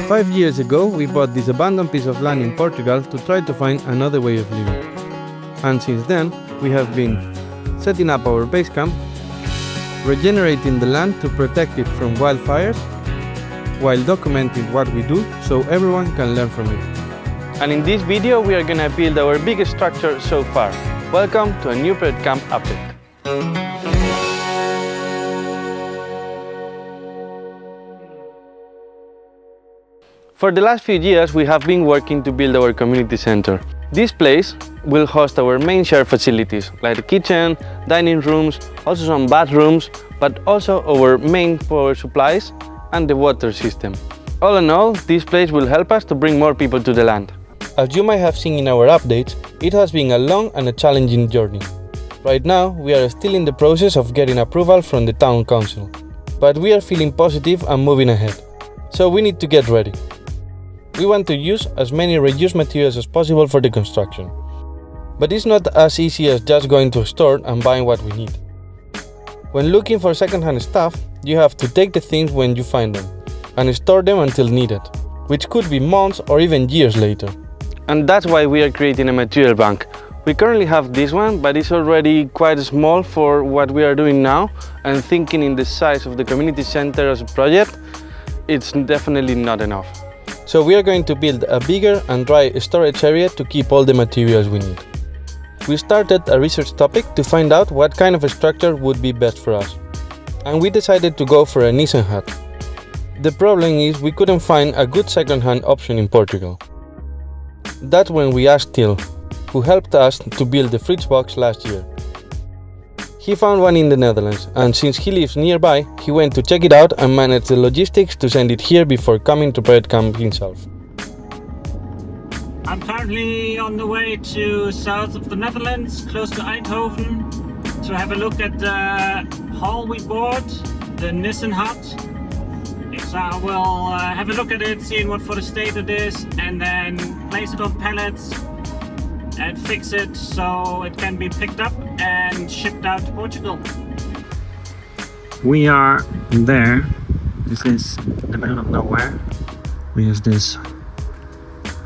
5 years ago, we bought this abandoned piece of land in Portugal to try to find another way of living. And since then, we have been setting up our base camp, regenerating the land to protect it from wildfires, while documenting what we do so everyone can learn from it. And in this video, we are gonna build our biggest structure so far. Welcome to a new project camp update. For the last few years, we have been working to build our community center. This place will host our main shared facilities, like the kitchen, dining rooms, also some bathrooms, but also our main power supplies and the water system. All in all, this place will help us to bring more people to the land. As you might have seen in our updates, it has been a long and a challenging journey. Right now, we are still in the process of getting approval from the town council, but we are feeling positive and moving ahead. So we need to get ready. We want to use as many reused materials as possible for the construction. But it's not as easy as just going to a store and buying what we need. When looking for second-hand stuff, you have to take the things when you find them and store them until needed, which could be months or even years later. And that's why we are creating a material bank. We currently have this one, but it's already quite small for what we are doing now, and thinking in the size of the community center as a project, it's definitely not enough. So we are going to build a bigger and dry storage area to keep all the materials we need. We started a research topic to find out what kind of a structure would be best for us. And we decided to go for a Nissen hut. The problem is we couldn't find a good second-hand option in Portugal. That's when we asked Till, who helped us to build the fridge box last year. He found one in the Netherlands, and since he lives nearby, he went to check it out and manage the logistics to send it here before coming to project camp himself. I'm currently on the way to south of the Netherlands, close to Eindhoven, to have a look at the hall we bought, the Nissen hut. So I will have a look at it, see in what for the state it is, and then place it on pallets and fix it so it can be picked up and shipped out to Portugal. We are there. This is the middle of nowhere. We have this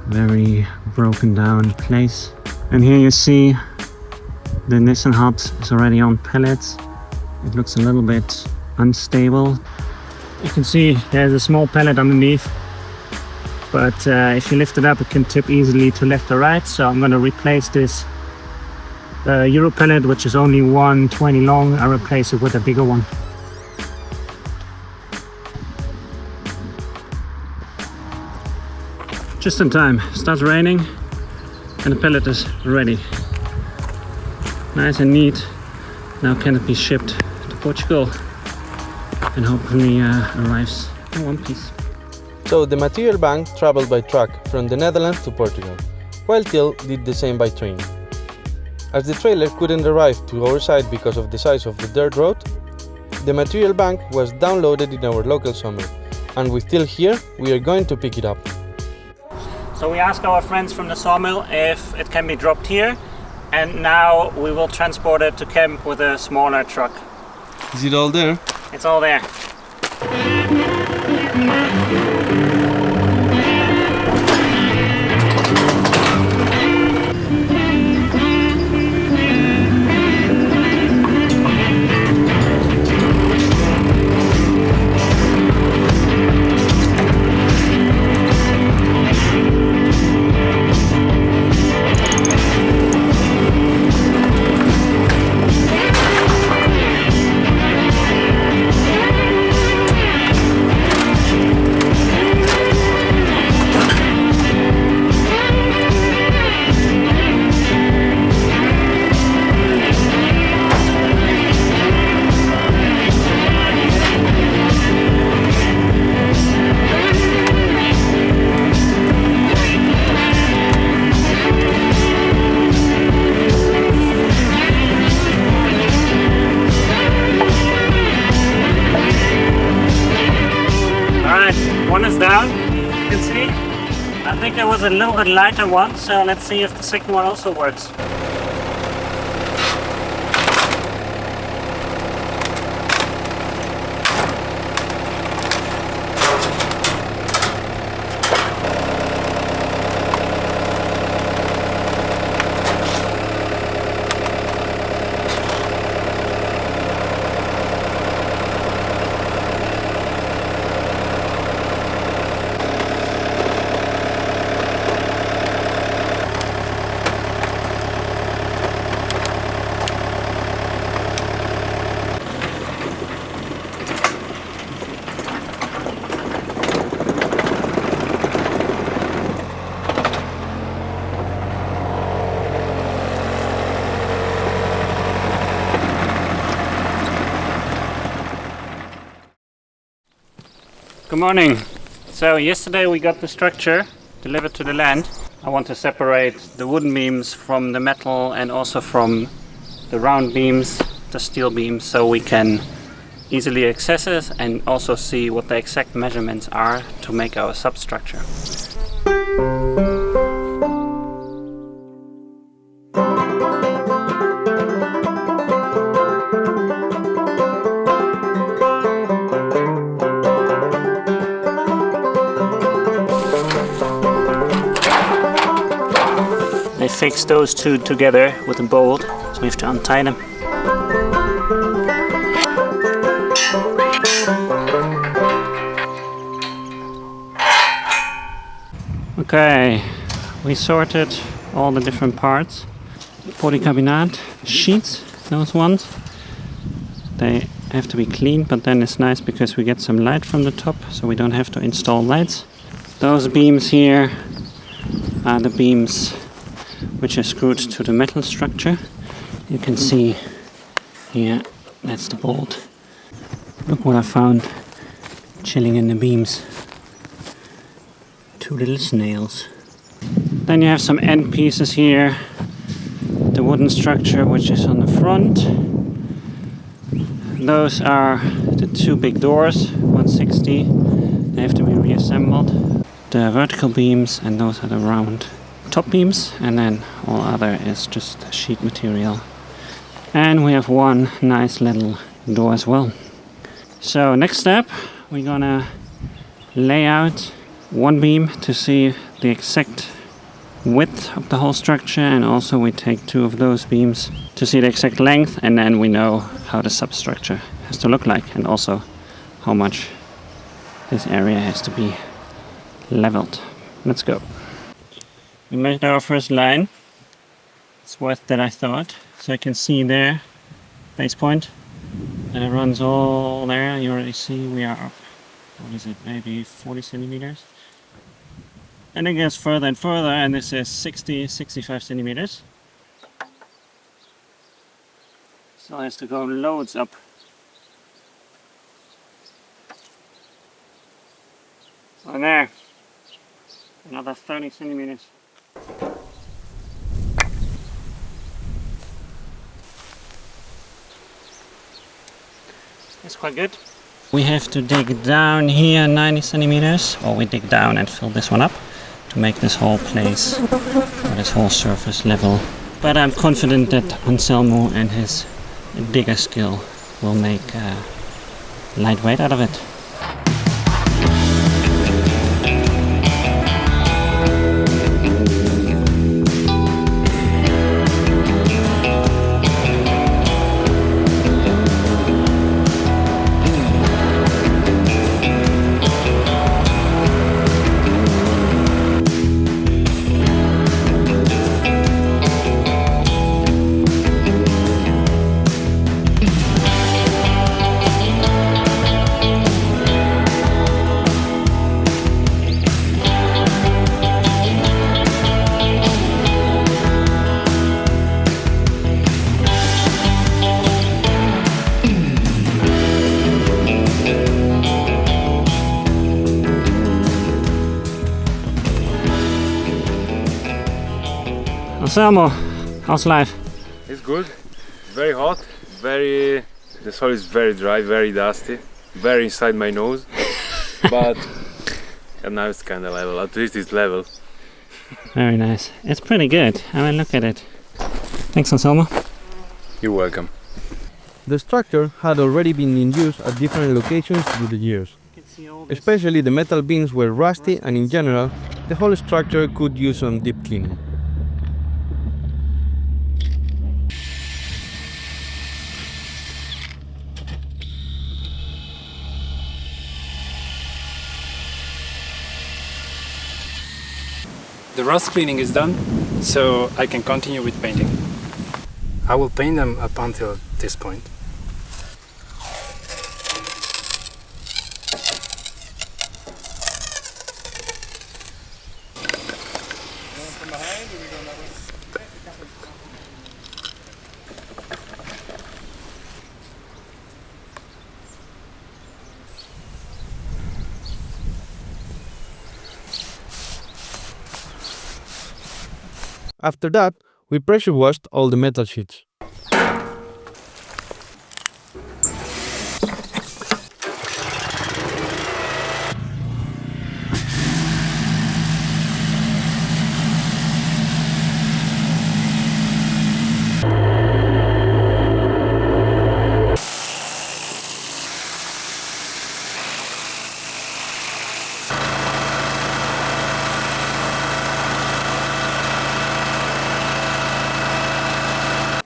very broken down place. And here you see the Nissen hut is already on pallets. It looks a little bit unstable. You can see there's a small pallet underneath. But if you lift it up, it can tip easily to left or right. So I'm going to replace this Euro pallet, which is only 120 long. I replace it with a bigger one. Just in time. It starts raining and the pallet is ready. Nice and neat. Now can it be shipped to Portugal and hopefully arrives in one piece. So the material bank traveled by truck from the Netherlands to Portugal, while Till did the same by train. As the trailer couldn't arrive to our side because of the size of the dirt road, the material bank was downloaded in our local sawmill, and with Till here, we are going to pick it up. So we asked our friends from the sawmill if it can be dropped here, and now we will transport it to Kamp with a smaller truck. Is it all there? It's all there. One is down, you can see. I think there was a little bit lighter one, so let's see if the second one also works. Good morning. So yesterday we got the structure delivered to the land. I want to separate the wooden beams from the metal and also from the round beams, the steel beams, so we can easily access it and also see what the exact measurements are to make our substructure. I fixed those two together with a bolt, so we have to untie them. Okay, we sorted all the different parts. Polycarbonate sheets, those ones. They have to be cleaned, but then it's nice because we get some light from the top, so we don't have to install lights. Those beams here are the beams which are screwed to the metal structure. You can see here, that's the bolt. Look what I found chilling in the beams. 2 little snails. Then you have some end pieces here. The wooden structure which is on the front. Those are the 2 big doors, 160. They have to be reassembled. The vertical beams, and those are the round top beams, and then all other is just sheet material. And we have one nice little door as well. So next step, we're gonna lay out one beam to see the exact width of the whole structure, and also we take 2 of those beams to see the exact length, and then we know how the substructure has to look like and also how much this area has to be leveled. Let's go. We made our first line. It's worth that, I thought. So you can see there, base point, and it runs all there. You already see we are up, what is it, maybe 40 centimeters. And it goes further and further, and this is 65 centimeters. So it has to go loads up. So there, another 30 centimeters. That's quite good. We have to dig down here 90 centimeters, or we dig down and fill this one up to make this whole place, or this whole surface level. But I'm confident that Anselmo and his digger skill will make lightweight out of it. Anselmo, how's life? It's good, very hot, the soil is very dry, very dusty, very inside my nose, but and now it's kind of level, at least it's level. Very nice. It's pretty good. I mean, look at it. Thanks, Anselmo. You're welcome. The structure had already been in use at different locations through the years. Especially the metal beams were rusty, and in general, the whole structure could use some deep cleaning. The rust cleaning is done, so I can continue with painting. I will paint them up until this point. After that, we pressure washed all the metal sheets.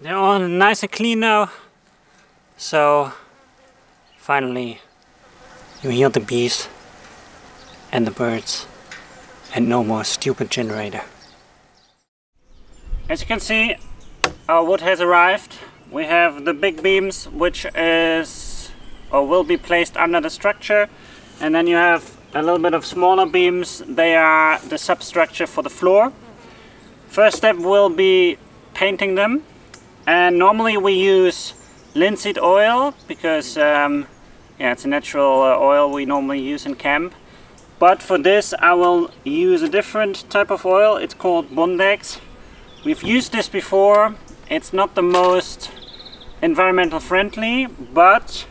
They're all nice and clean now. So finally you hear the bees and the birds and no more stupid generator. As you can see, our wood has arrived. We have the big beams which is or will be placed under the structure, and then you have a little bit of smaller beams. They are the substructure for the floor. First step will be painting them, and normally we use linseed oil because it's a natural oil we normally use in Kamp. But for this I will use a different type of oil. It's called Bondex. We've used this before. It's not the most environmental friendly, but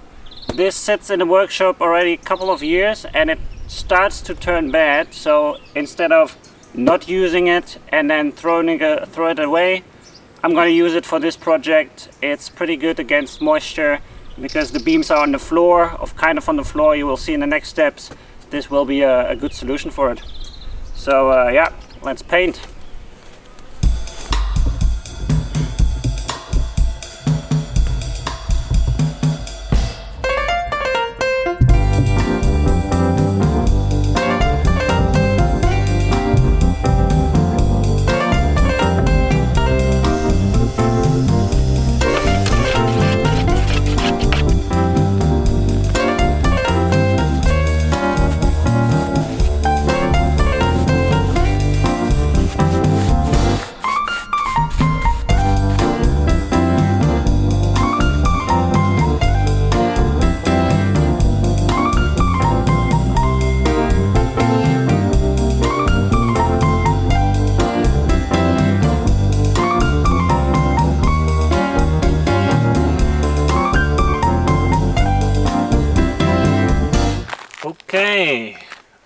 this sits in the workshop already a couple of years and it starts to turn bad. So instead of not using it and then throw it away, I'm going to use it for this project. It's pretty good against moisture because the beams are on the floor, kind of on the floor. You will see in the next steps. This will be a good solution for it. So yeah, let's paint. Okay,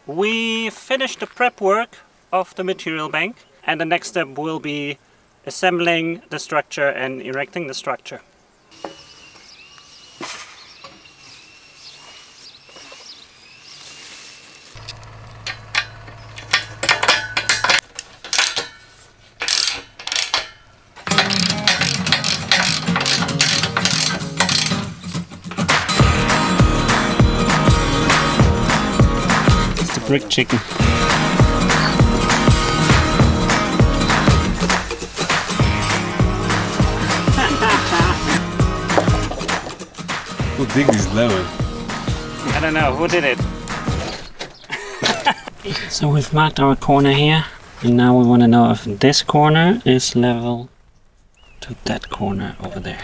we finished the prep work of the material bank, and the next step will be assembling the structure and erecting the structure. Brick chicken. Who dig this level? I don't know, who did it? So we've marked our corner here, and now we want to know if this corner is level to that corner over there.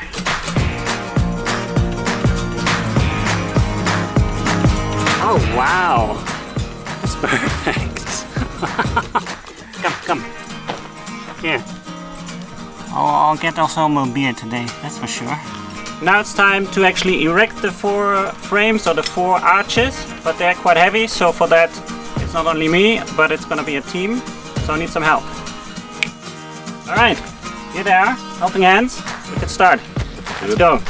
Oh wow! That's perfect! Come. Here. I'll get Anselmo a beer today, that's for sure. Now it's time to actually erect the 4 frames or the 4 arches, but they're quite heavy, so for that it's not only me, but it's gonna be a team, so I need some help. Alright, here they are, helping hands, we can start. Let's go.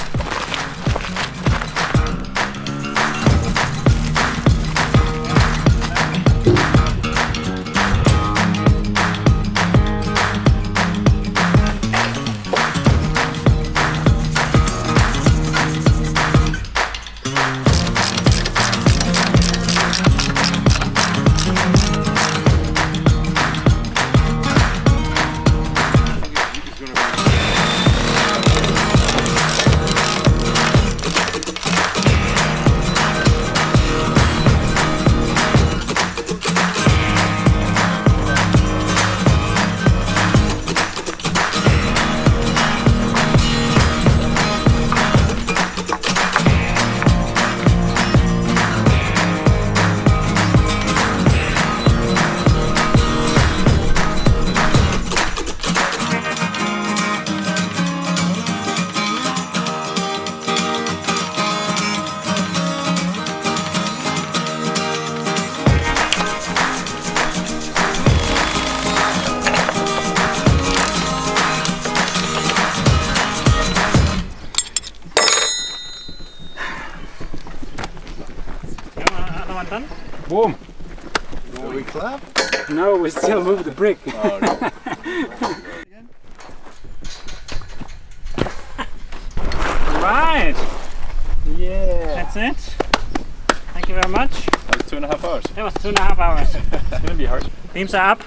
Boom! Do we clap? No, we still move the brick. Right, Yeah. that's it. Thank you very much. That was 2.5 hours. It was 2.5 hours. It's gonna be hard. Beams are up.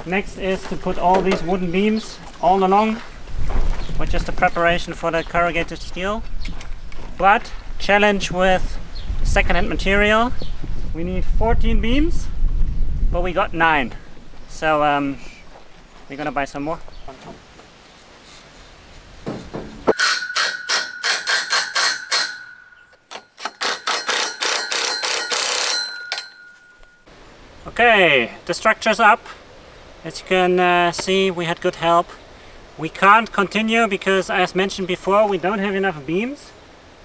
Next is to put all these wooden beams all along, which is the preparation for the corrugated steel. But challenge with second-hand material. We need 14 beams, but we got 9. So we're gonna buy some more. Okay, the structure's up. As you can see, we had good help. We can't continue because, as mentioned before, we don't have enough beams.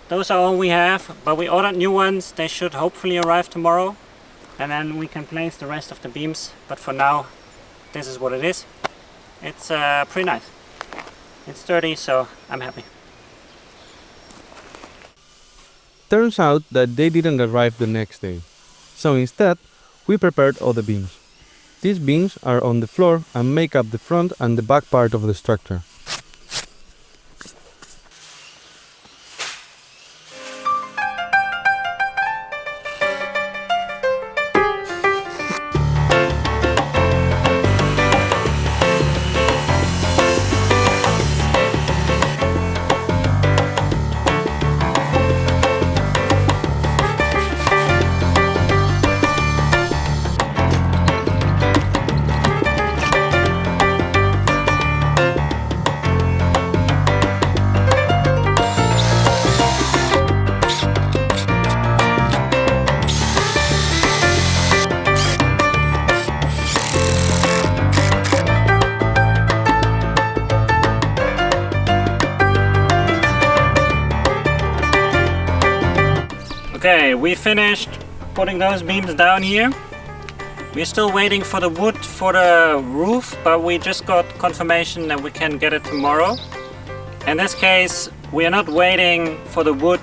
Those are all we have, but we ordered new ones. They should hopefully arrive tomorrow, and then we can place the rest of the beams. But for now, this is what it is. It's pretty nice. It's sturdy, so I'm happy. Turns out that they didn't arrive the next day. So instead, we prepared all the beams. These beams are on the floor and make up the front and the back part of the structure. Okay, we finished putting those beams down here. We're still waiting for the wood for the roof, but we just got confirmation that we can get it tomorrow. In this case, we are not waiting for the wood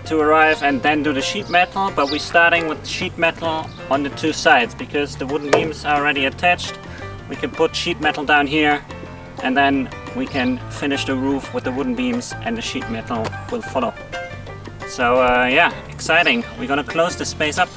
to arrive and then do the sheet metal, but we're starting with sheet metal on the 2 sides because the wooden beams are already attached. We can put sheet metal down here and then we can finish the roof with the wooden beams and the sheet metal will follow. So yeah, exciting. We're gonna close the space up.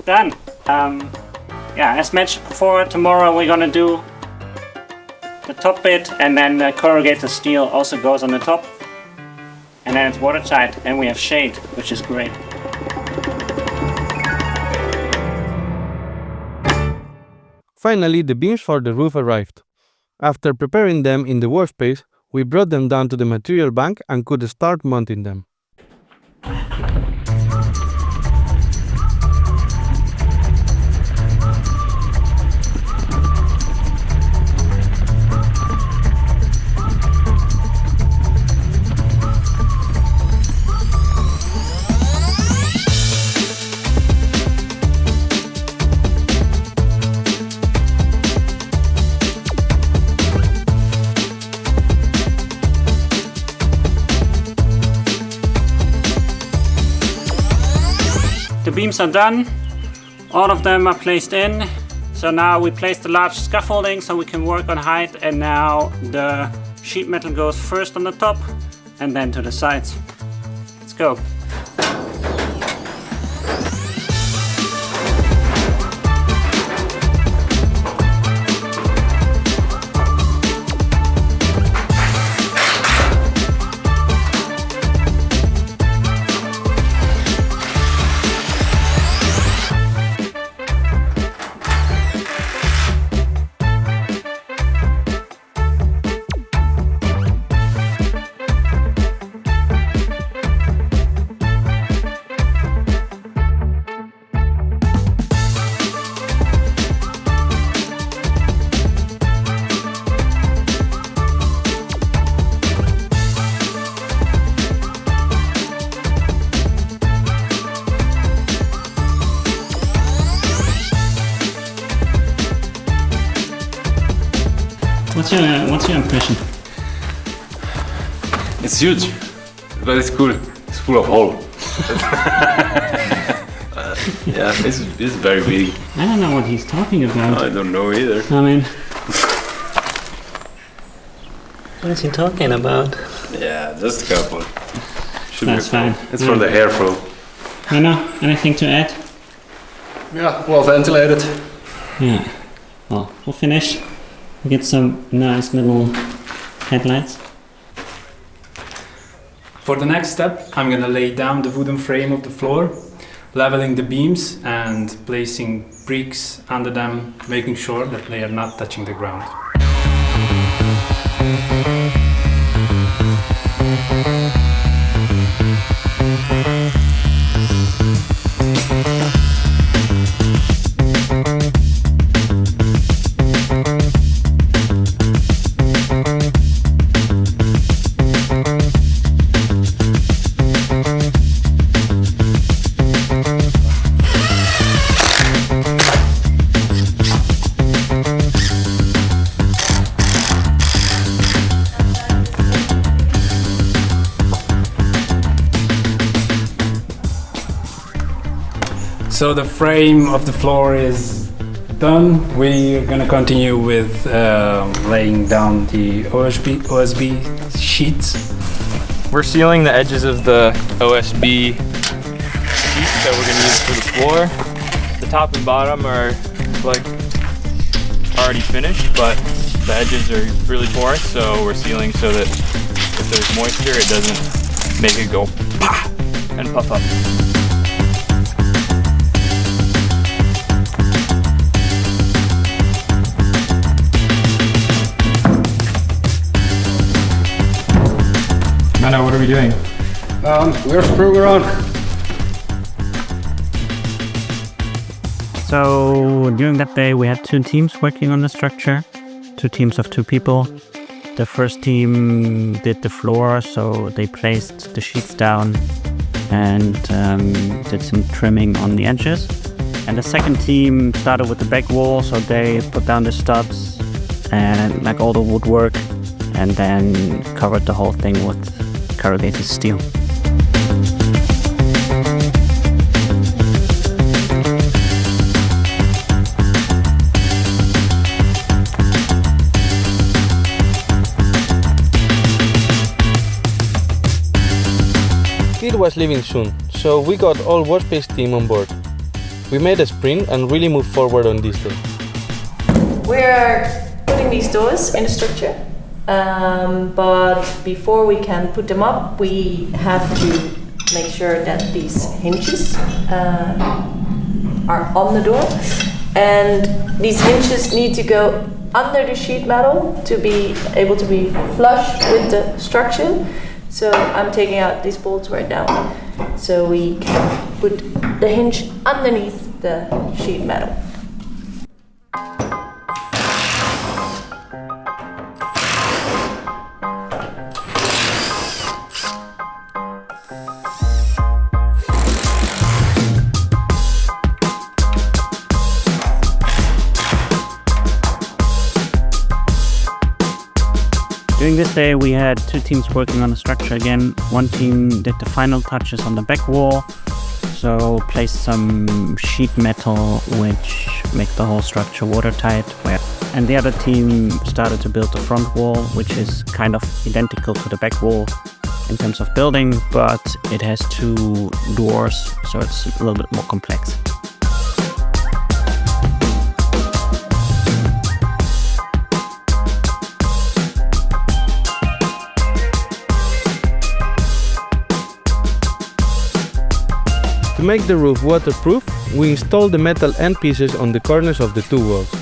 Done. Yeah, as mentioned before, tomorrow we're gonna do the top bit and then the corrugated steel also goes on the top. And then it's watertight and we have shade, which is great. Finally, the beams for the roof arrived. After preparing them in the workspace, we brought them down to the material bank and could start mounting them. The beams are done, all of them are placed in. So now we place the large scaffolding so we can work on height, and now the sheet metal goes first on the top and then to the sides. Let's go. What's your impression? It's huge, but it's cool. It's full of hole. Yeah, it's very big. I don't know what he's talking about. I don't know either. I mean, what is he talking about? Yeah, just a couple. Should That's be fine. It's for the hair flow. Anything to add? Yeah, well ventilated. Yeah. Well, we'll finish. Get some nice little headlights. For the next step, I'm gonna lay down the wooden frame of the floor, leveling the beams and placing bricks under them, making sure that they are not touching the ground. So the frame of the floor is done. We're gonna continue with laying down the OSB sheets. We're sealing the edges of the OSB sheets that we're gonna use for the floor. The top and bottom are like already finished, but the edges are really porous, so we're sealing so that if there's moisture, it doesn't make it go pah and puff up. Mano, what are we doing? We're screwing around. So during that day, we had 2 teams working on the structure, 2 teams of 2 people. The first team did the floor, so they placed the sheets down and did some trimming on the edges. And the second team started with the back wall, so they put down the studs and like all the woodwork, and then covered the whole thing with corrugated steel. Kid was leaving soon, so we got all Workspace team on board. We made a sprint and really moved forward on this day. We're putting these doors in the structure, but before we can put them up, we have to make sure that these hinges are on the door, and these hinges need to go under the sheet metal to be able to be flush with the structure. So I'm taking out these bolts right now, so we can put the hinge underneath the sheet metal. During this day, we had 2 teams working on the structure again. One team did the final touches on the back wall, so placed some sheet metal which make the whole structure watertight. And the other team started to build the front wall, which is kind of identical to the back wall in terms of building, but it has 2 doors, so it's a little bit more complex. To make the roof waterproof, we installed the metal end pieces on the corners of the 2 walls.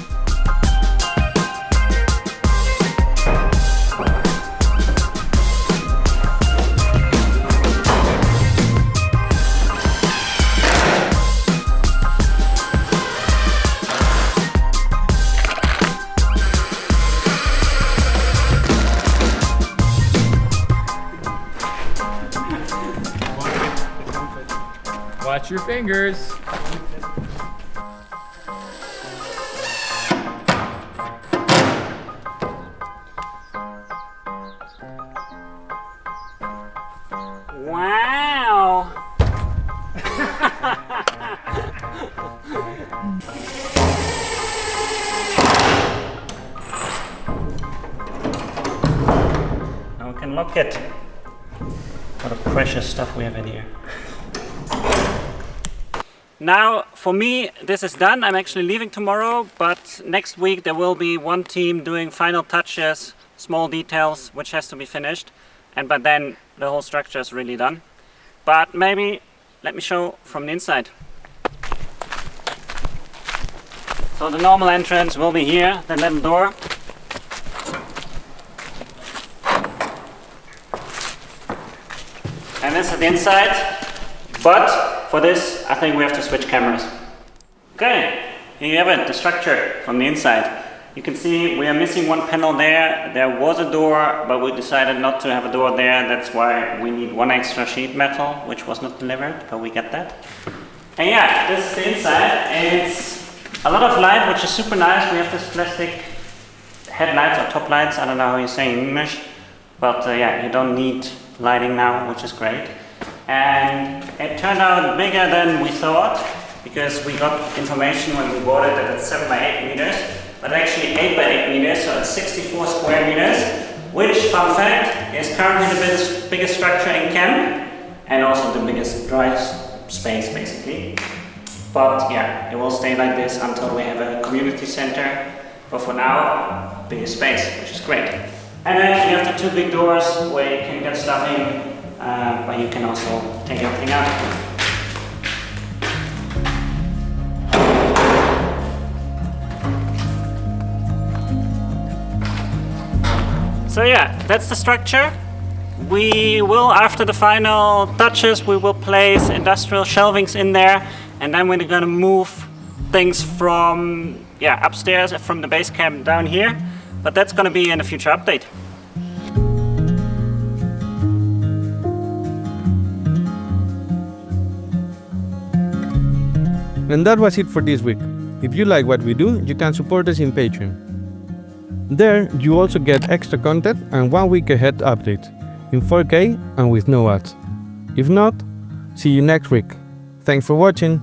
Watch your fingers. can lock it. What a precious stuff we have in here. Now, for me, this is done. I'm actually leaving tomorrow, but next week there will be one team doing final touches, small details, which has to be finished. And by then, the whole structure is really done. But maybe, let me show from the inside. So the normal entrance will be here, the little door. And this is the inside. But for this, I think we have to switch cameras. Okay, here you have it, the structure from the inside. You can see we are missing one panel there. There was a door, but we decided not to have a door there. That's why we need one extra sheet metal, which was not delivered, but we get that. And yeah, this is the inside. It's a lot of light, which is super nice. We have this plastic headlights or top lights. I don't know how you say in English, but yeah, you don't need lighting now, which is great. And it turned out bigger than we thought, because we got information when we bought it that it's 7 by 8 meters, but actually 8 by 8 meters, so it's 64 square meters, which, fun fact, is currently the biggest structure in Kamp, and also the biggest dry space, basically. But yeah, it will stay like this until we have a community center, but for now, biggest space, which is great. And then you have the 2 big doors where you can get stuff in, but you can also take everything out. So yeah, that's the structure. We will, after the final touches, we will place industrial shelvings in there, and then we're gonna move things from upstairs from the base camp down here, but that's gonna be in a future update. And that was it for this week. If you like what we do, you can support us in Patreon. There, you also get extra content and 1 week ahead updates, in 4K and with no ads. If not, see you next week. Thanks for watching.